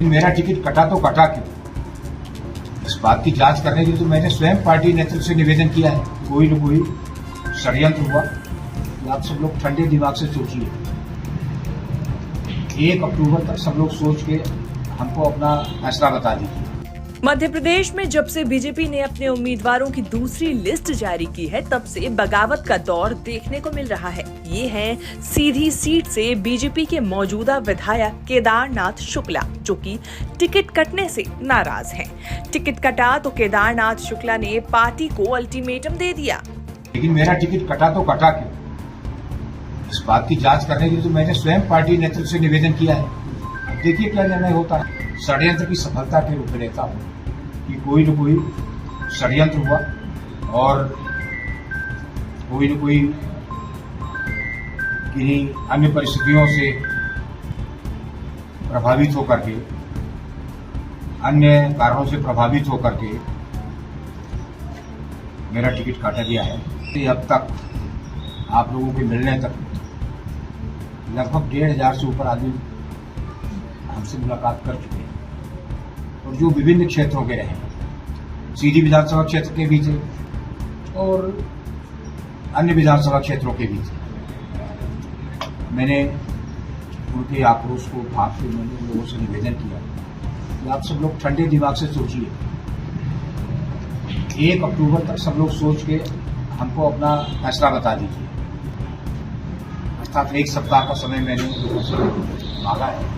मेरा टिकट कटा तो कटा क्यों? इस बात की जांच करने के लिए तो मैंने स्वयं पार्टी नेतृत्व से निवेदन किया है। कोई न कोई षड्यंत्र हुआ। तो आप सब लोग ठंडे दिमाग से सोचिए। 1 अक्टूबर तक सब लोग सोच के हमको अपना फैसला बता दीजिए। मध्य प्रदेश में जब से बीजेपी ने अपने उम्मीदवारों की दूसरी लिस्ट जारी की है, तब से बगावत का दौर देखने को मिल रहा है। ये हैं सीधी सीट से बीजेपी के मौजूदा विधायक केदारनाथ शुक्ला, जो कि टिकट कटने से नाराज हैं। टिकट कटा तो केदारनाथ शुक्ला ने पार्टी को अल्टीमेटम दे दिया। लेकिन मेरा टिकट कटा तो कटा क्यों? इस बात की जांच करने के लिए तो मैंने स्वयं पार्टी नेतृत्व से निवेदन किया है। अब देखिए क्या निर्णय होता है। षड्यंत्र की सफलता के रूप में लेता हूं कि कोई न कोई षड्यंत्र हुआ और कोई न कोई किन्हीं अन्य परिस्थितियों से प्रभावित होकर के, अन्य कारणों से प्रभावित होकर के मेरा टिकट काटा गया है। अब तक आप लोगों के मिलने तक लगभग 1,500 से ऊपर आदमी हमसे मुलाकात कर चुके हैं और जो विभिन्न क्षेत्रों के रहे, सीधी विधानसभा क्षेत्र के भी थे और अन्य विधानसभा क्षेत्रों के भी थे। मैंने उनके आक्रोश को भाव से मैंने लोगों से निवेदन किया कि आप सब लोग ठंडे दिमाग से सोचिए। 1 अक्टूबर तक सब लोग सोच के हमको अपना फैसला बता दीजिए। अर्थात 1 सप्ताह का समय मैंने लोगों से मांगा है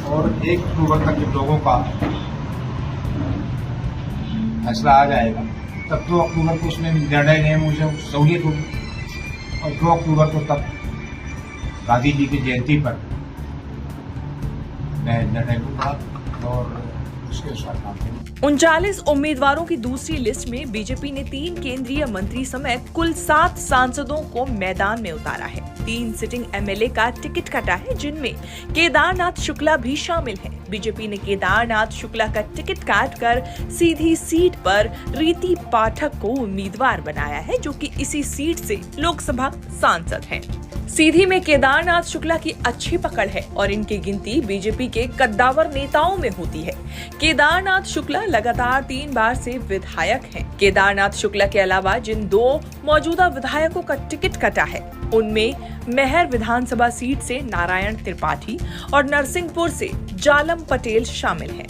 और 1 अक्टूबर तक जब लोगों का फैसला आ जाएगा तब 2 अक्टूबर को उसमें निर्णय लेने में मुझे सहूलियत होगी और 2 अक्टूबर को तब गांधी जी की जयंती पर मैं निर्णय लूंगा और उसके अनुसार काम करूंगा। 39 उम्मीदवारों की दूसरी लिस्ट में बीजेपी ने 3 केंद्रीय मंत्री समेत कुल 7 सांसदों को मैदान में उतारा है। 3 सिटिंग एमएलए का टिकट कटा है, जिनमें केदारनाथ शुक्ला भी शामिल हैं। बीजेपी ने केदारनाथ शुक्ला का टिकट काटकर सीधी सीट पर रीति पाठक को उम्मीदवार बनाया है, जो कि इसी सीट से लोकसभा सांसद हैं। सीधी में केदारनाथ शुक्ला की अच्छी पकड़ है और इनकी गिनती बीजेपी के कद्दावर नेताओं में होती है। केदारनाथ शुक्ला लगातार 3 बार से विधायक हैं। केदारनाथ शुक्ला के अलावा जिन 2 मौजूदा विधायकों का टिकट कटा है, उनमें महर विधानसभा सीट से नारायण त्रिपाठी और नरसिंहपुर से जालम पटेल शामिल हैं।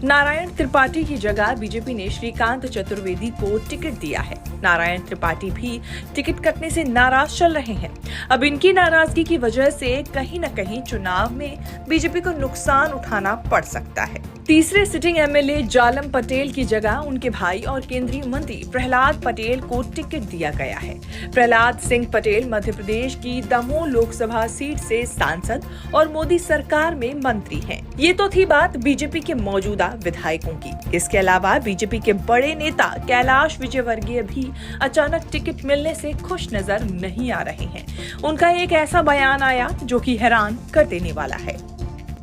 नारायण त्रिपाठी की जगह बीजेपी ने श्रीकांत चतुर्वेदी को टिकट दिया है। नारायण त्रिपाठी भी टिकट कटने से नाराज चल रहे हैं। अब इनकी नाराजगी की वजह से कहीं न कहीं चुनाव में बीजेपी को नुकसान उठाना पड़ सकता है। तीसरे सिटिंग एमएलए जालम पटेल की जगह उनके भाई और केंद्रीय मंत्री प्रहलाद पटेल को टिकट दिया गया है। प्रहलाद सिंह पटेल मध्य प्रदेश की दमोह लोकसभा सीट से सांसद और मोदी सरकार में मंत्री हैं। ये तो थी बात बीजेपी के मौजूदा विधायकों की। इसके अलावा बीजेपी के बड़े नेता कैलाश विजयवर्गीय भी अचानक टिकट मिलने से खुश नजर नहीं आ रहे हैं। उनका एक ऐसा बयान आया जो कि हैरान कर देने वाला है।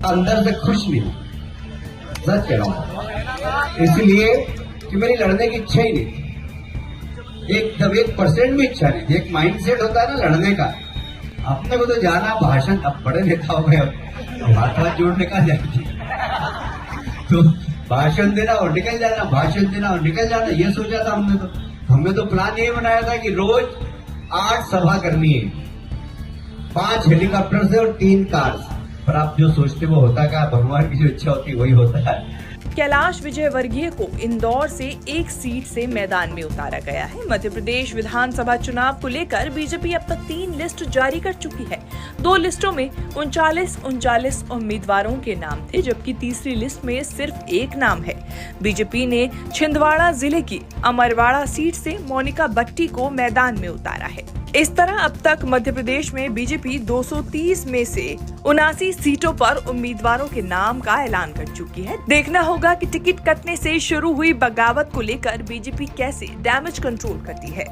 अंदर से खुश नहीं, सच कह रहा हूं, इसलिए कि मेरी लड़ने की इच्छा ही नहीं थी। एकदम 1% भी इच्छा नहीं थी। एक माइंडसेट होता है ना लड़ने का। अपने को तो जाना भाषण, अब बड़े नेता हो गए, अब हाथ जोड़ने का जाएगी तो भाषण देना और निकल जाना, भाषण देना और निकल जाना, ये सोचा था हमने तो प्लान ये बनाया था कि रोज 8 सभा करनी है, 5 हेलीकॉप्टर से और 3 कार। पर आप जो सोचते वो होता क्या? भगवान की जो इच्छा होती वही होता है। कैलाश विजयवर्गीय को इंदौर से 1 सीट से मैदान में उतारा गया है। मध्य प्रदेश विधानसभा चुनाव को लेकर बीजेपी अब तक 3 लिस्ट जारी कर चुकी है। 2 लिस्टों में 39 उम्मीदवारों के नाम थे, जबकि तीसरी लिस्ट में सिर्फ 1 नाम है। बीजेपी ने छिंदवाड़ा जिले की अमरवाड़ा सीट से मोनिका बट्टी को मैदान में उतारा है। इस तरह अब तक मध्य प्रदेश में बीजेपी 230 में से 79 सीटों पर उम्मीदवारों के नाम का ऐलान कर चुकी है। देखना होगा कि टिकट कटने से शुरू हुई बगावत को लेकर बीजेपी कैसे डैमेज कंट्रोल करती है।